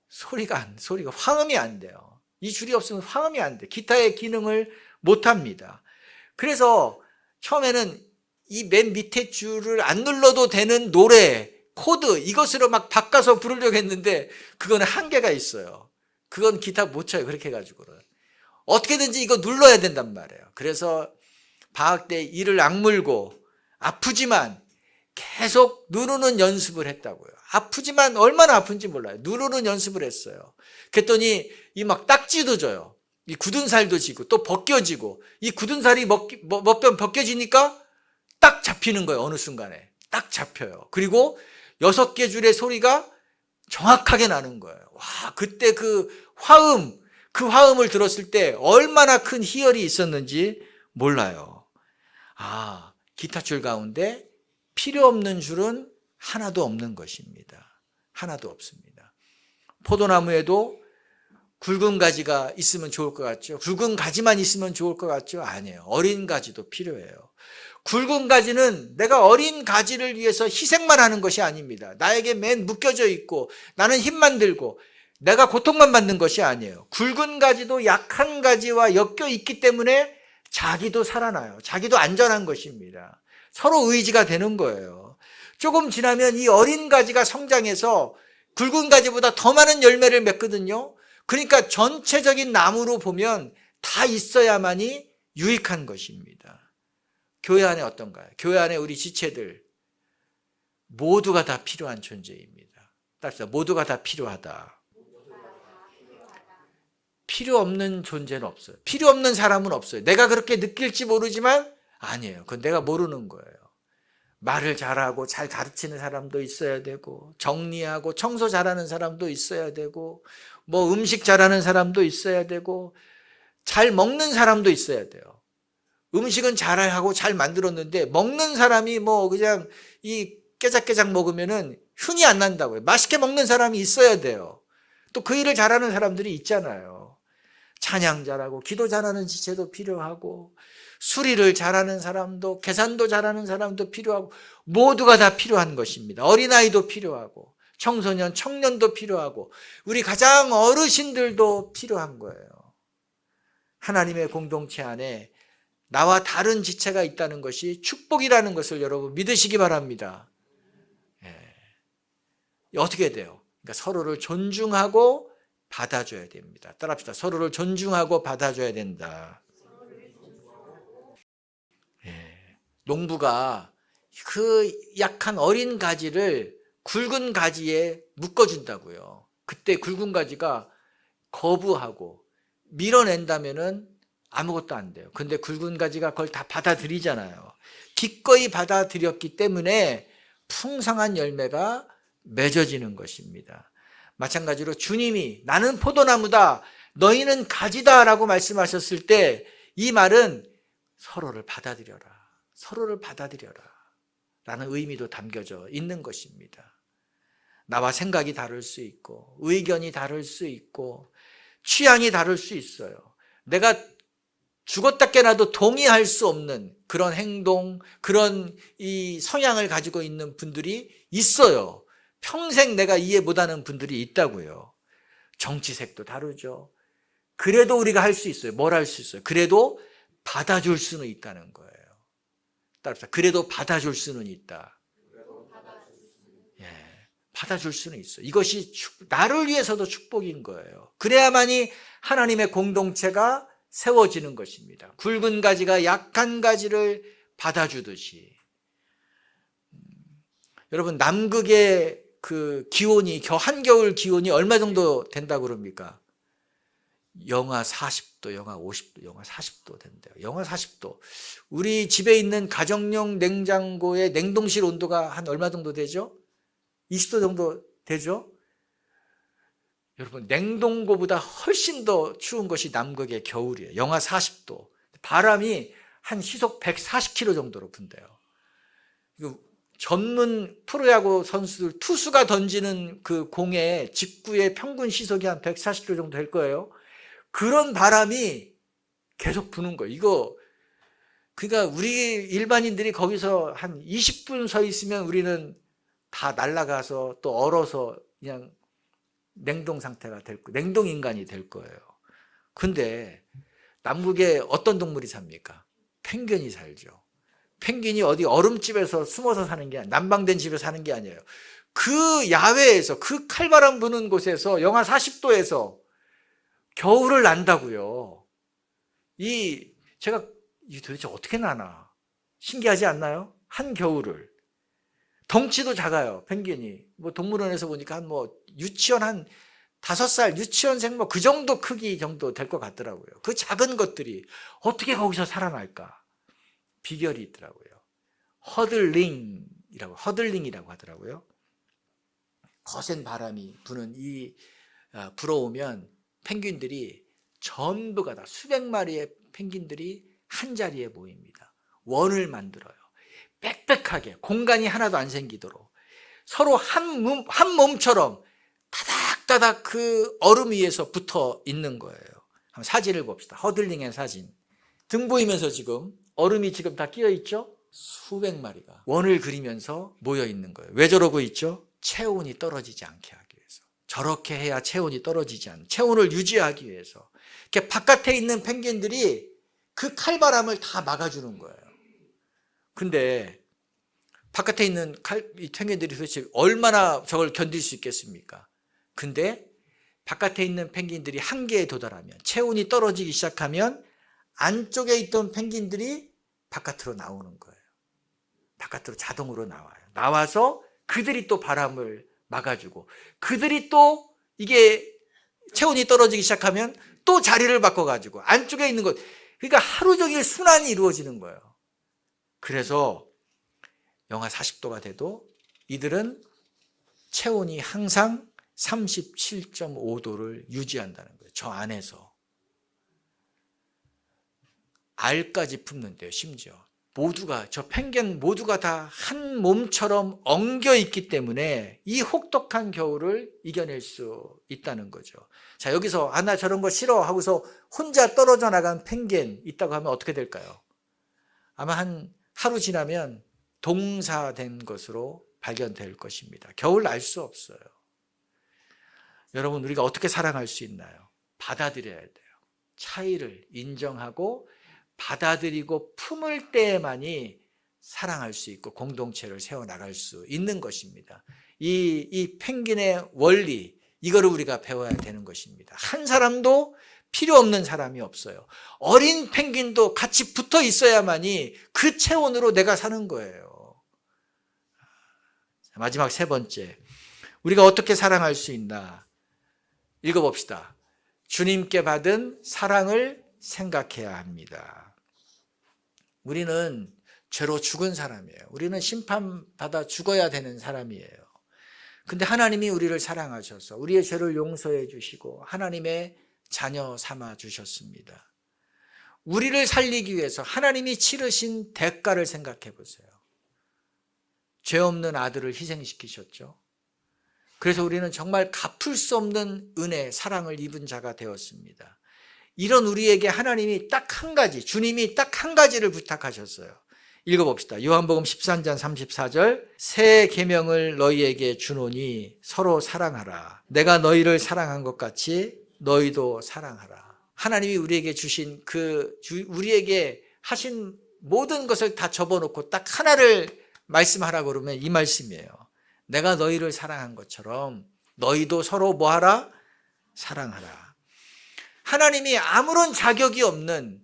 소리가 화음이 안 돼요. 이 줄이 없으면 화음이 안 돼. 기타의 기능을 못 합니다. 그래서 처음에는 이 맨 밑에 줄을 안 눌러도 되는 노래, 코드, 이것으로 막 바꿔서 부르려고 했는데 그거는 한계가 있어요. 그건 기타 못 쳐요. 그렇게 해가지고는. 어떻게든지 이거 눌러야 된단 말이에요. 그래서 방학 때 이를 악물고 아프지만 계속 누르는 연습을 했다고요. 아프지만 얼마나 아픈지 몰라요. 누르는 연습을 했어요. 그랬더니 이 막 딱지도 져요. 이 굳은 살도 지고 또 벗겨지고 이 굳은 살이 몇 번 벗겨지니까 딱 잡히는 거예요. 어느 순간에. 딱 잡혀요. 그리고 6개 줄의 소리가 정확하게 나는 거예요. 와, 그때 그 화음을 들었을 때 얼마나 큰 희열이 있었는지 몰라요. 아, 기타 줄 가운데 필요 없는 줄은 하나도 없는 것입니다. 하나도 없습니다. 포도나무에도 굵은 가지가 있으면 좋을 것 같죠? 굵은 가지만 있으면 좋을 것 같죠? 아니에요. 어린 가지도 필요해요. 굵은 가지는 내가 어린 가지를 위해서 희생만 하는 것이 아닙니다. 나에게 맨 묶여져 있고 나는 힘만 들고 내가 고통만 받는 것이 아니에요. 굵은 가지도 약한 가지와 엮여 있기 때문에 자기도 살아나요. 자기도 안전한 것입니다. 서로 의지가 되는 거예요. 조금 지나면 이 어린 가지가 성장해서 굵은 가지보다 더 많은 열매를 맺거든요. 그러니까 전체적인 나무로 보면 다 있어야만이 유익한 것입니다. 교회 안에 어떤가요? 교회 안에 우리 지체들 모두가 다 필요한 존재입니다. 따라서 모두가 다 필요하다. 필요 없는 존재는 없어요. 필요 없는 사람은 없어요. 내가 그렇게 느낄지 모르지만 아니에요. 그건 내가 모르는 거예요. 말을 잘하고 잘 가르치는 사람도 있어야 되고 정리하고 청소 잘하는 사람도 있어야 되고 뭐 음식 잘하는 사람도 있어야 되고 잘 먹는 사람도 있어야 돼요. 음식은 잘하고 잘 만들었는데 먹는 사람이 뭐 그냥 이 깨작깨작 먹으면은 흥이 안 난다고요. 맛있게 먹는 사람이 있어야 돼요. 또 그 일을 잘하는 사람들이 있잖아요. 찬양 잘하고 기도 잘하는 지체도 필요하고 수리를 잘하는 사람도 계산도 잘하는 사람도 필요하고 모두가 다 필요한 것입니다. 어린아이도 필요하고 청소년, 청년도 필요하고 우리 가장 어르신들도 필요한 거예요. 하나님의 공동체 안에 나와 다른 지체가 있다는 것이 축복이라는 것을 여러분 믿으시기 바랍니다. 어떻게 돼요? 그러니까 서로를 존중하고 받아줘야 됩니다. 따라합시다. 서로를 존중하고 받아줘야 된다. 농부가 그 약한 어린 가지를 굵은 가지에 묶어준다고요. 그때 굵은 가지가 거부하고 밀어낸다면은 아무것도 안 돼요. 근데 굵은 가지가 그걸 다 받아들이잖아요. 기꺼이 받아들였기 때문에 풍성한 열매가 맺어지는 것입니다. 마찬가지로 주님이 나는 포도나무다, 너희는 가지다 라고 말씀하셨을 때 이 말은 서로를 받아들여라. 서로를 받아들여라 라는 의미도 담겨져 있는 것입니다. 나와 생각이 다를 수 있고 의견이 다를 수 있고 취향이 다를 수 있어요. 내가 죽었다 깨나도 동의할 수 없는 그런 행동, 그런 이 성향을 가지고 있는 분들이 있어요. 평생 내가 이해 못하는 분들이 있다고요. 정치색도 다르죠. 그래도 우리가 할 수 있어요. 뭘 할 수 있어요? 그래도 받아줄 수는 있다는 거예요. 따라서 그래도 받아줄 수는 있다. 받아줄 수는 있어. 이것이 나를 위해서도 축복인 거예요. 그래야만이 하나님의 공동체가 세워지는 것입니다. 굵은 가지가 약한 가지를 받아주듯이. 여러분, 남극의 그 기온이 한겨울 기온이 얼마 정도 된다고 그럽니까? 영하 40도, 영하 50도, 영하 40도 된대요. 영하 40도. 우리 집에 있는 가정용 냉장고의 냉동실 온도가 한 얼마 정도 되죠? 20도 정도 되죠? 여러분, 냉동고보다 훨씬 더 추운 것이 남극의 겨울이에요. 영하 40도. 바람이 한 시속 140km 정도로 분대요. 전문 프로야구 선수들, 투수가 던지는 그 공의 직구의 평균 시속이 한 140km 정도 될 거예요. 그런 바람이 계속 부는 거예요. 그러니까 우리 일반인들이 거기서 한 20분 서 있으면 우리는 다 날아가서 또 얼어서 그냥 냉동 상태가 될 거예요. 냉동 인간이 될 거예요. 근데 남극에 어떤 동물이 삽니까? 펭귄이 살죠. 펭귄이 어디 얼음집에서 숨어서 사는 게 아니에요. 난방된 집에서 사는 게 아니에요. 그 야외에서, 그 칼바람 부는 곳에서 영하 40도에서 겨울을 난다고요. 제가 도대체 어떻게 나나? 신기하지 않나요? 한겨울을. 덩치도 작아요, 펭귄이. 동물원에서 보니까 유치원 한 5살 유치원생 그 정도 크기 정도 될 것 같더라고요. 그 작은 것들이 어떻게 거기서 살아날까? 비결이 있더라고요. 허들링이라고 하더라고요. 거센 바람이 불어오면 펭귄들이 전부가 다 수백 마리의 펭귄들이 한 자리에 모입니다. 원을 만들어요. 빽빽하게 공간이 하나도 안 생기도록 서로 한 몸처럼 다닥다닥 그 얼음 위에서 붙어 있는 거예요. 한번 사진을 봅시다. 허들링의 사진. 등 보이면서 지금 얼음이 지금 다 끼어 있죠? 수백 마리가 원을 그리면서 모여 있는 거예요. 왜 저러고 있죠? 체온이 떨어지지 않게 하기 위해서. 저렇게 해야 체온이 떨어지지 않는, 체온을 유지하기 위해서. 이렇게 바깥에 있는 펭귄들이 그 칼바람을 다 막아주는 거예요. 근데 바깥에 있는 이 펭귄들이 도대체 얼마나 저걸 견딜 수 있겠습니까? 근데 바깥에 있는 펭귄들이 한계에 도달하면, 체온이 떨어지기 시작하면 안쪽에 있던 펭귄들이 바깥으로 나오는 거예요. 바깥으로 자동으로 나와요. 나와서 그들이 또 바람을 막아주고, 그들이 또 이게 체온이 떨어지기 시작하면 또 자리를 바꿔가지고 안쪽에 있는 것, 그러니까 하루 종일 순환이 이루어지는 거예요. 그래서 영하 40도가 돼도 이들은 체온이 항상 37.5도를 유지한다는 거예요. 저 안에서. 알까지 품는데요, 심지어. 저 펭귄 모두가 다 한 몸처럼 엉겨 있기 때문에 이 혹독한 겨울을 이겨낼 수 있다는 거죠. 자, 여기서 나 저런 거 싫어 하고서 혼자 떨어져 나간 펭귄 있다고 하면 어떻게 될까요? 아마 하루 지나면 동사된 것으로 발견될 것입니다. 겨울 알 수 없어요. 여러분, 우리가 어떻게 사랑할 수 있나요? 받아들여야 돼요. 차이를 인정하고 받아들이고 품을 때만이 사랑할 수 있고 공동체를 세워나갈 수 있는 것입니다. 이 펭귄의 원리, 이거를 우리가 배워야 되는 것입니다. 한 사람도 필요 없는 사람이 없어요. 어린 펭귄도 같이 붙어 있어야만이 그 체온으로 내가 사는 거예요. 마지막 세 번째, 우리가 어떻게 사랑할 수 있나? 읽어봅시다. 주님께 받은 사랑을 생각해야 합니다. 우리는 죄로 죽은 사람이에요. 우리는 심판받아 죽어야 되는 사람이에요. 근데 하나님이 우리를 사랑하셔서 우리의 죄를 용서해 주시고 하나님의 자녀 삼아 주셨습니다. 우리를 살리기 위해서 하나님이 치르신 대가를 생각해 보세요. 죄 없는 아들을 희생시키셨죠. 그래서 우리는 정말 갚을 수 없는 은혜, 사랑을 입은 자가 되었습니다. 이런 우리에게 하나님이 딱 한 가지, 주님이 딱 한 가지를 부탁하셨어요. 읽어봅시다. 요한복음 13장 34절. 새 계명을 너희에게 주노니 서로 사랑하라. 내가 너희를 사랑한 것 같이 너희도 사랑하라. 하나님이 우리에게 주신 우리에게 하신 모든 것을 다 접어놓고 딱 하나를 말씀하라고 그러면 이 말씀이에요. 내가 너희를 사랑한 것처럼 너희도 서로 뭐하라? 사랑하라. 하나님이 아무런 자격이 없는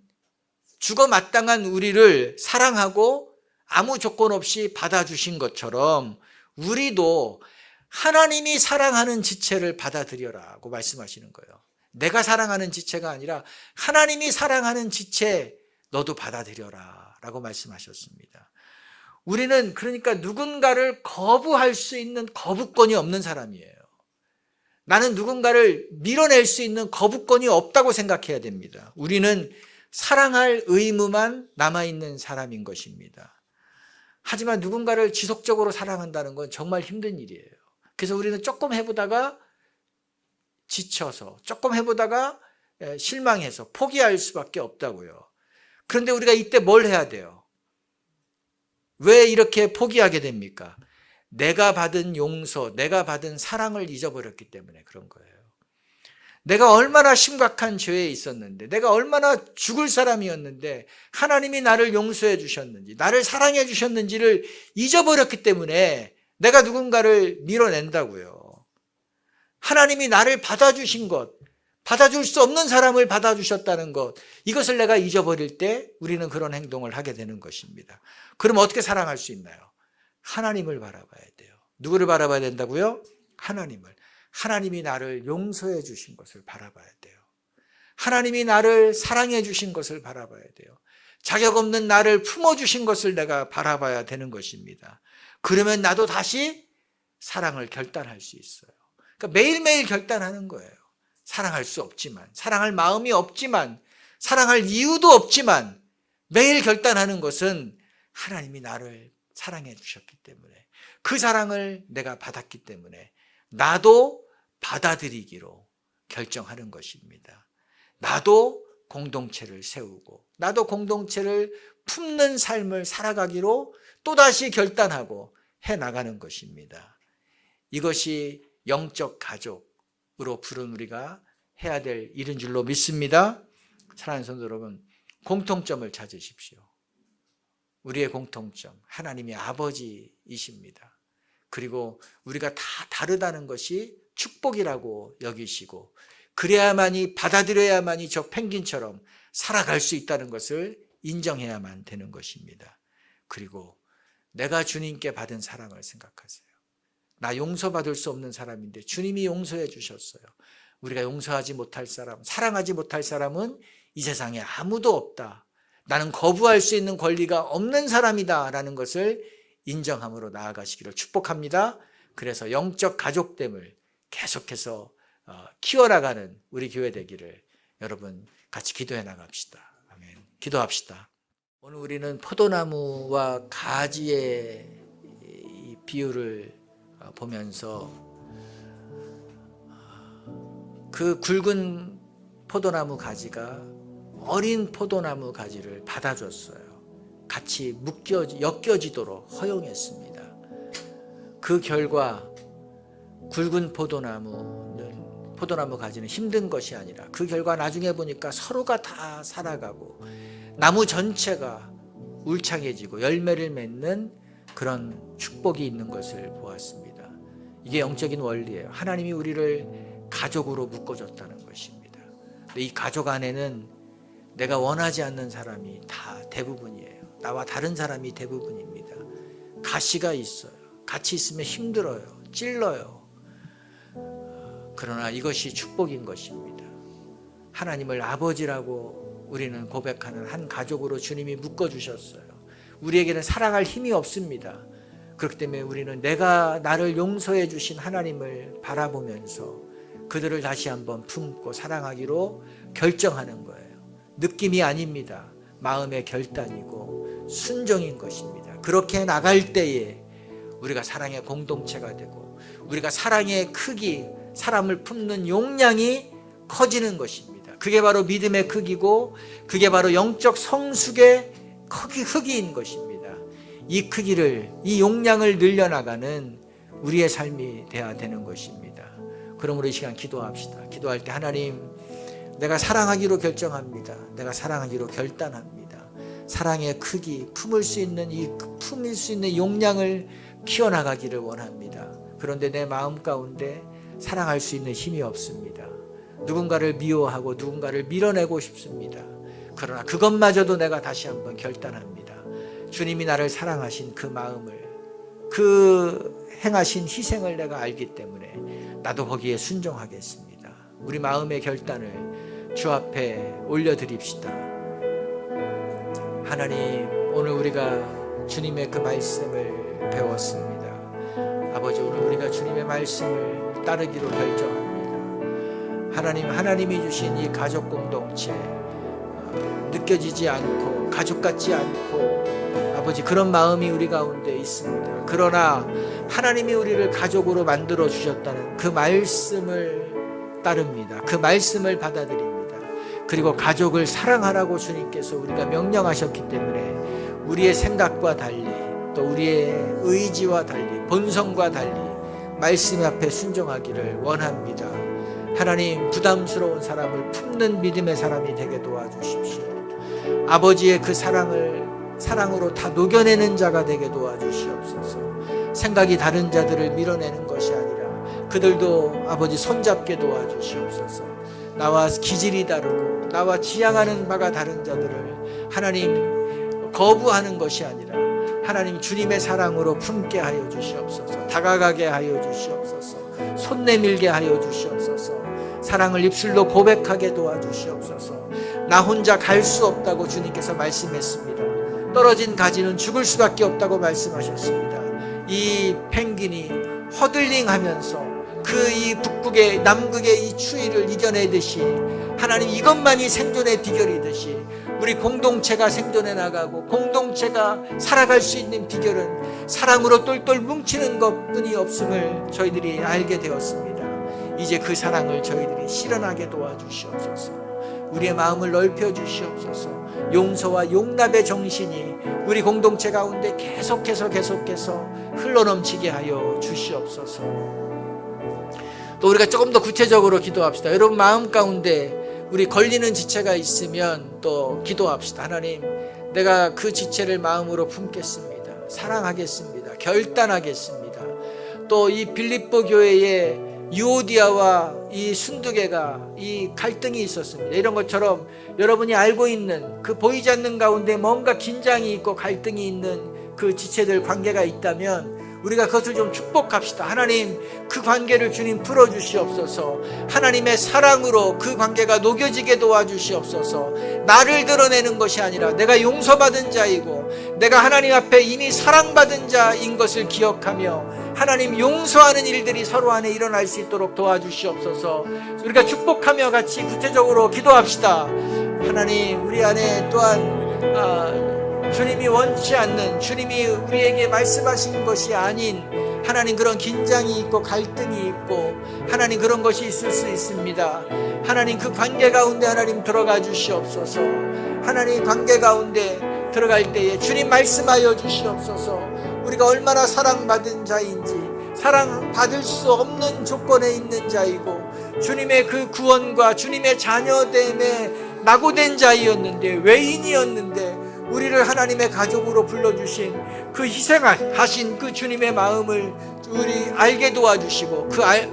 죽어 마땅한 우리를 사랑하고 아무 조건 없이 받아주신 것처럼 우리도 하나님이 사랑하는 지체를 받아들여라고 말씀하시는 거예요. 내가 사랑하는 지체가 아니라 하나님이 사랑하는 지체 너도 받아들여라 라고 말씀하셨습니다. 우리는 그러니까 누군가를 거부할 수 있는 거부권이 없는 사람이에요. 나는 누군가를 밀어낼 수 있는 거부권이 없다고 생각해야 됩니다. 우리는 사랑할 의무만 남아있는 사람인 것입니다. 하지만 누군가를 지속적으로 사랑한다는 건 정말 힘든 일이에요. 그래서 우리는 조금 해보다가 지쳐서 조금 해보다가 실망해서 포기할 수밖에 없다고요. 그런데 우리가 이때 뭘 해야 돼요? 왜 이렇게 포기하게 됩니까? 내가 받은 용서, 내가 받은 사랑을 잊어버렸기 때문에 그런 거예요. 내가 얼마나 심각한 죄에 있었는데, 내가 얼마나 죽을 사람이었는데 하나님이 나를 용서해 주셨는지, 나를 사랑해 주셨는지를 잊어버렸기 때문에 내가 누군가를 밀어낸다고요. 하나님이 나를 받아주신 것, 받아줄 수 없는 사람을 받아주셨다는 것, 이것을 내가 잊어버릴 때 우리는 그런 행동을 하게 되는 것입니다. 그럼 어떻게 사랑할 수 있나요? 하나님을 바라봐야 돼요. 누구를 바라봐야 된다고요? 하나님을. 하나님이 나를 용서해 주신 것을 바라봐야 돼요. 하나님이 나를 사랑해 주신 것을 바라봐야 돼요. 자격 없는 나를 품어주신 것을 내가 바라봐야 되는 것입니다. 그러면 나도 다시 사랑을 결단할 수 있어요. 그러니까 매일매일 결단하는 거예요. 사랑할 수 없지만, 사랑할 마음이 없지만, 사랑할 이유도 없지만 매일 결단하는 것은 하나님이 나를 사랑해 주셨기 때문에, 그 사랑을 내가 받았기 때문에 나도 받아들이기로 결정하는 것입니다. 나도 공동체를 세우고 나도 공동체를 품는 삶을 살아가기로 또다시 결단하고 해나가는 것입니다. 이것이 영적 가족으로 부른 우리가 해야 될 일인 줄로 믿습니다. 사랑하는 성도 여러분, 공통점을 찾으십시오. 우리의 공통점, 하나님이 아버지이십니다. 그리고 우리가 다 다르다는 것이 축복이라고 여기시고, 그래야만이, 받아들여야만이 저 펭귄처럼 살아갈 수 있다는 것을 인정해야만 되는 것입니다. 그리고 내가 주님께 받은 사랑을 생각하세요. 나 용서받을 수 없는 사람인데 주님이 용서해 주셨어요. 우리가 용서하지 못할 사람, 사랑하지 못할 사람은 이 세상에 아무도 없다. 나는 거부할 수 있는 권리가 없는 사람이다 라는 것을 인정함으로 나아가시기를 축복합니다. 그래서 영적 가족됨을 계속해서 키워나가는 우리 교회 되기를 여러분 같이 기도해 나갑시다. 아멘. 기도합시다. 오늘 우리는 포도나무와 가지의 비유를 보면서 그 굵은 포도나무 가지가 어린 포도나무 가지를 받아줬어요. 같이 엮여지도록 허용했습니다. 그 결과 굵은 포도나무 가지는 힘든 것이 아니라 그 결과 나중에 보니까 서로가 다 살아가고 나무 전체가 울창해지고 열매를 맺는 그런 축복이 있는 것을 보았습니다. 이게 영적인 원리예요. 하나님이 우리를 가족으로 묶어줬다는 것입니다. 근데 이 가족 안에는 내가 원하지 않는 사람이 다 대부분이에요. 나와 다른 사람이 대부분입니다. 가시가 있어요. 같이 있으면 힘들어요. 찔러요. 그러나 이것이 축복인 것입니다. 하나님을 아버지라고 우리는 고백하는 한 가족으로 주님이 묶어주셨어요. 우리에게는 사랑할 힘이 없습니다. 그렇기 때문에 우리는 내가 나를 용서해 주신 하나님을 바라보면서 그들을 다시 한번 품고 사랑하기로 결정하는 거예요. 느낌이 아닙니다. 마음의 결단이고 순종인 것입니다. 그렇게 나갈 때에 우리가 사랑의 공동체가 되고 우리가 사랑의 크기, 사람을 품는 용량이 커지는 것입니다. 그게 바로 믿음의 크기고 그게 바로 영적 성숙의 크기인 것입니다. 이 크기를, 이 용량을 늘려나가는 우리의 삶이 되어야 되는 것입니다. 그러므로 이 시간 기도합시다. 기도할 때 하나님, 내가 사랑하기로 결정합니다. 내가 사랑하기로 결단합니다. 사랑의 크기, 품을 수 있는 이 용량을 키워나가기를 원합니다. 그런데 내 마음 가운데 사랑할 수 있는 힘이 없습니다. 누군가를 미워하고 누군가를 밀어내고 싶습니다. 그러나 그것마저도 내가 다시 한번 결단합니다. 주님이 나를 사랑하신 그 마음을, 그 행하신 희생을 내가 알기 때문에 나도 거기에 순종하겠습니다. 우리 마음의 결단을 주 앞에 올려드립시다. 하나님, 오늘 우리가 주님의 그 말씀을 배웠습니다. 아버지, 오늘 우리가 주님의 말씀을 따르기로 결정합니다. 하나님, 하나님이 주신 이 가족 공동체, 느껴지지 않고 가족 같지 않고 아버지 그런 마음이 우리 가운데 있습니다. 그러나 하나님이 우리를 가족으로 만들어 주셨다는 그 말씀을 따릅니다. 그 말씀을 받아들입니다. 그리고 가족을 사랑하라고 주님께서 우리가 명령하셨기 때문에 우리의 생각과 달리 또 우리의 의지와 달리 본성과 달리 말씀 앞에 순종하기를 원합니다. 하나님, 부담스러운 사람을 품는 믿음의 사람이 되게 도와주십시오. 아버지의 그 사랑으로 다 녹여내는 자가 되게 도와주시옵소서. 생각이 다른 자들을 밀어내는 것이 아니라 그들도 아버지 손잡게 도와주시옵소서. 나와 기질이 다르고 나와 지향하는 바가 다른 자들을 하나님 거부하는 것이 아니라 하나님 주님의 사랑으로 품게 하여 주시옵소서. 다가가게 하여 주시옵소서. 손 내밀게 하여 주시옵소서. 사랑을 입술로 고백하게 도와주시옵소서. 나 혼자 갈 수 없다고 주님께서 말씀했습니다. 떨어진 가지는 죽을 수밖에 없다고 말씀하셨습니다. 이 펭귄이 허들링하면서 그 이 북극의 남극의 이 추위를 이겨내듯이 하나님 이것만이 생존의 비결이듯이 우리 공동체가 생존해 나가고 공동체가 살아갈 수 있는 비결은 사랑으로 똘똘 뭉치는 것뿐이 없음을 저희들이 알게 되었습니다. 이제 그 사랑을 저희들이 실현하게 도와주시옵소서. 우리의 마음을 넓혀 주시옵소서. 용서와 용납의 정신이 우리 공동체 가운데 계속해서 흘러넘치게 하여 주시옵소서. 또 우리가 조금 더 구체적으로 기도합시다. 여러분 마음 가운데 우리 걸리는 지체가 있으면 또 기도합시다. 하나님, 내가 그 지체를 마음으로 품겠습니다. 사랑하겠습니다. 결단하겠습니다. 또 이 빌립보 교회에 유오디아와 이 순두개가 이 갈등이 있었습니다. 이런 것처럼 여러분이 알고 있는 그 보이지 않는 가운데 뭔가 긴장이 있고 갈등이 있는 그 지체들 관계가 있다면 우리가 그것을 좀 축복합시다. 하나님, 그 관계를 주님 풀어주시옵소서. 하나님의 사랑으로 그 관계가 녹여지게 도와주시옵소서. 나를 드러내는 것이 아니라 내가 용서받은 자이고 내가 하나님 앞에 이미 사랑받은 자인 것을 기억하며 하나님 용서하는 일들이 서로 안에 일어날 수 있도록 도와주시옵소서. 우리가 축복하며 같이 구체적으로 기도합시다. 하나님, 우리 안에 또한 주님이 원치 않는, 주님이 우리에게 말씀하신 것이 아닌 하나님 그런 긴장이 있고 갈등이 있고 하나님 그런 것이 있을 수 있습니다. 하나님 그 관계 가운데 하나님 들어가 주시옵소서. 하나님 관계 가운데 들어갈 때에 주님 말씀하여 주시옵소서. 우리가 얼마나 사랑받은 자인지, 사랑받을 수 없는 조건에 있는 자이고 주님의 그 구원과 주님의 자녀됨에 낙오된 자이었는데, 외인이었는데 우리를 하나님의 가족으로 불러주신 그 희생하신 그 주님의 마음을 우리 알게 도와주시고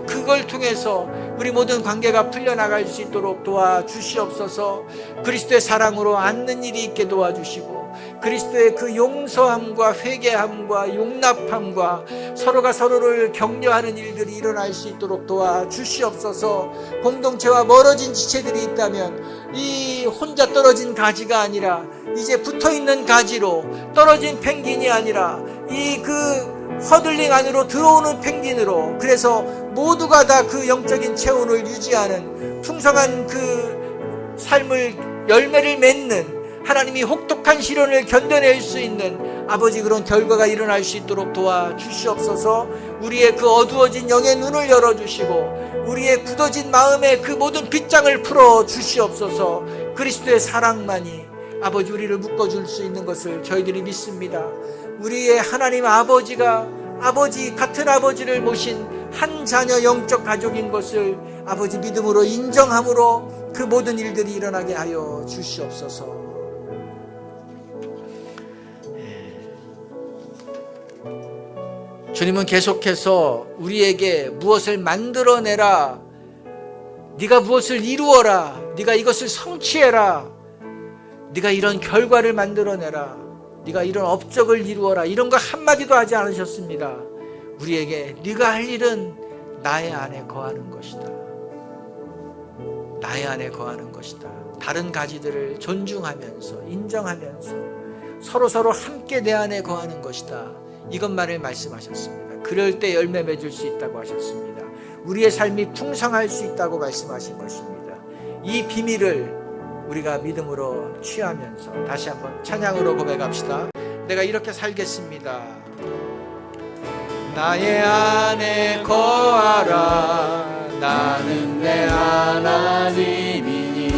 그걸 통해서 우리 모든 관계가 풀려나갈 수 있도록 도와주시옵소서. 그리스도의 사랑으로 앉는 일이 있게 도와주시고 그리스도의 그 용서함과 회개함과 용납함과 서로가 서로를 격려하는 일들이 일어날 수 있도록 도와주시옵소서. 공동체와 멀어진 지체들이 있다면 이 혼자 떨어진 가지가 아니라 이제 붙어있는 가지로 떨어진 펭귄이 아니라 이 그 허들링 안으로 들어오는 펭귄으로, 그래서 모두가 다 그 영적인 체온을 유지하는 풍성한 그 삶을 열매를 맺는 하나님이 혹독한 시련을 견뎌낼 수 있는 아버지 그런 결과가 일어날 수 있도록 도와주시옵소서. 우리의 그 어두워진 영의 눈을 열어주시고 우리의 굳어진 마음의 그 모든 빗장을 풀어주시옵소서. 그리스도의 사랑만이 아버지 우리를 묶어줄 수 있는 것을 저희들이 믿습니다. 우리의 하나님 아버지가 아버지 같은 아버지를 모신 한 자녀 영적 가족인 것을 아버지 믿음으로 인정함으로 그 모든 일들이 일어나게 하여 주시옵소서. 주님은 계속해서 우리에게 무엇을 만들어내라, 네가 무엇을 이루어라, 네가 이것을 성취해라, 네가 이런 결과를 만들어내라, 네가 이런 업적을 이루어라, 이런 거 한마디도 하지 않으셨습니다. 우리에게 네가 할 일은 나의 안에 거하는 것이다. 나의 안에 거하는 것이다. 다른 가지들을 존중하면서 인정하면서 서로 함께 내 안에 거하는 것이다. 이것만을 말씀하셨습니다. 그럴 때 열매 맺을 수 있다고 하셨습니다. 우리의 삶이 풍성할 수 있다고 말씀하신 것입니다. 이 비밀을 우리가 믿음으로 취하면서 다시 한번 찬양으로 고백합시다. 내가 이렇게 살겠습니다. 나의 안에 거하라. 나는 내 하나님이니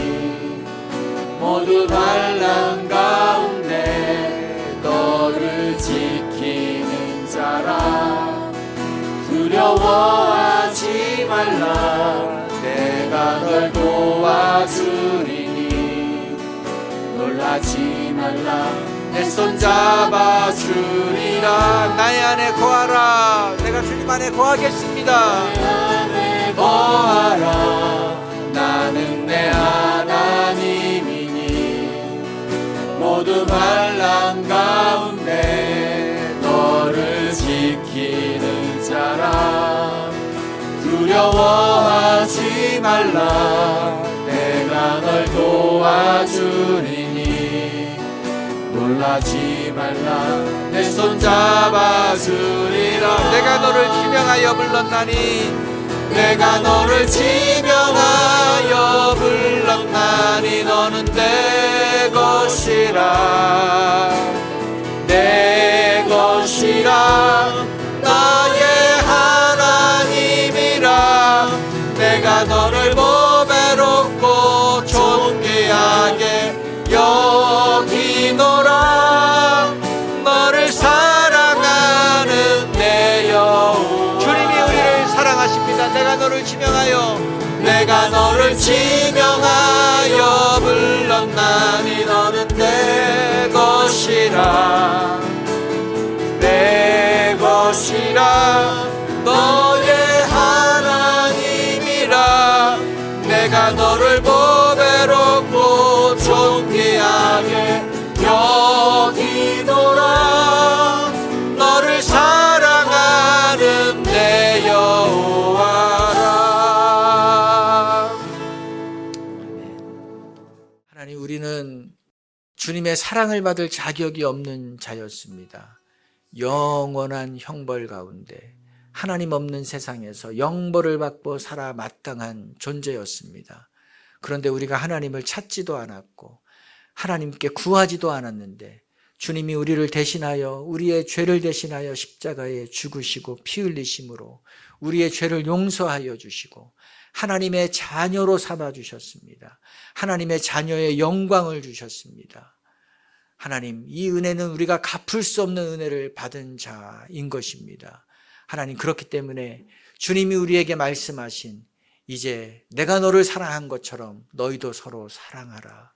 모두 반란 가운데 너를 지키는 자라. 두려워하지 말라. 내가 널 도와주리니 놀라지 말라. 내 손 잡아주리라. 나의 안에 거하라. 내가 주님 안에 거하겠습니다. 내 안에 거하라. 나는 내 하나님이니 모두 반란 가운데 너를 지키는 자라. 두려워하지 말라. 내가 널 도와주리니 놀라지 말라. 내 손 잡아주리라. 내가 너를 지명하여 불렀나니 내가 너를 지명하여 불렀나니 너는 내 것이라. 내 것이라. 나의 하나님이라. 내가 너를 보배롭고 존귀하게 여기노라. 너를 사랑하는 내 여호와. 주님이 우리를 사랑하십니다. 내가 너를 지명하여 불렀나니 너는 내 것이라. 내 것이라. 너의 하나님이라. 내가 너를 보배롭고 존귀하게 여기노라. 너를 사랑하는 내 여호와라. 하나님, 우리는 주님의 사랑을 받을 자격이 없는 자였습니다. 영원한 형벌 가운데 하나님 없는 세상에서 영벌을 받고 살아 마땅한 존재였습니다. 그런데 우리가 하나님을 찾지도 않았고 하나님께 구하지도 않았는데 주님이 우리를 대신하여, 우리의 죄를 대신하여 십자가에 죽으시고 피 흘리심으로 우리의 죄를 용서하여 주시고 하나님의 자녀로 삼아 주셨습니다. 하나님의 자녀의 영광을 주셨습니다. 하나님, 이 은혜는 우리가 갚을 수 없는 은혜를 받은 자인 것입니다. 하나님, 그렇기 때문에 주님이 우리에게 말씀하신 이제 내가 너를 사랑한 것처럼 너희도 서로 사랑하라.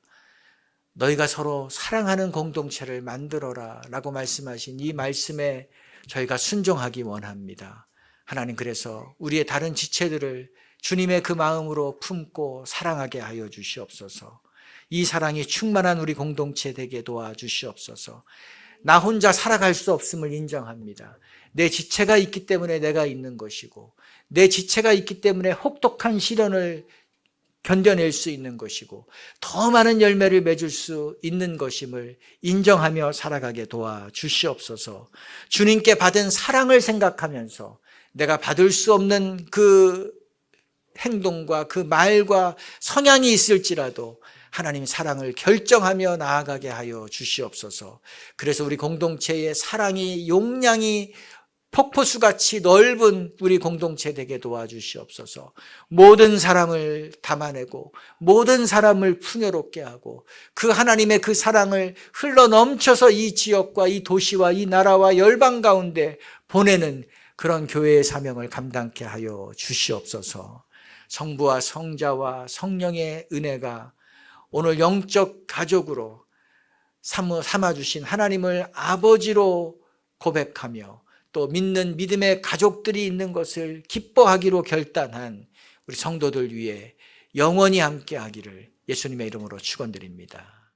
너희가 서로 사랑하는 공동체를 만들어라 라고 말씀하신 이 말씀에 저희가 순종하기 원합니다. 하나님, 그래서 우리의 다른 지체들을 주님의 그 마음으로 품고 사랑하게 하여 주시옵소서. 이 사랑이 충만한 우리 공동체 되게 도와주시옵소서. 나 혼자 살아갈 수 없음을 인정합니다. 내 지체가 있기 때문에 내가 있는 것이고 내 지체가 있기 때문에 혹독한 시련을 견뎌낼 수 있는 것이고 더 많은 열매를 맺을 수 있는 것임을 인정하며 살아가게 도와주시옵소서. 주님께 받은 사랑을 생각하면서 내가 받을 수 없는 그 행동과 그 말과 성향이 있을지라도 하나님 사랑을 결정하며 나아가게 하여 주시옵소서. 그래서 우리 공동체의 사랑이, 용량이 폭포수같이 넓은 우리 공동체 되게 도와주시옵소서. 모든 사람을 담아내고 모든 사람을 풍요롭게 하고 그 하나님의 그 사랑을 흘러넘쳐서 이 지역과 이 도시와 이 나라와 열방 가운데 보내는 그런 교회의 사명을 감당케 하여 주시옵소서. 성부와 성자와 성령의 은혜가 오늘 영적 가족으로 삼아주신 하나님을 아버지로 고백하며 또 믿는 믿음의 가족들이 있는 것을 기뻐하기로 결단한 우리 성도들 위해 영원히 함께하기를 예수님의 이름으로 축원드립니다.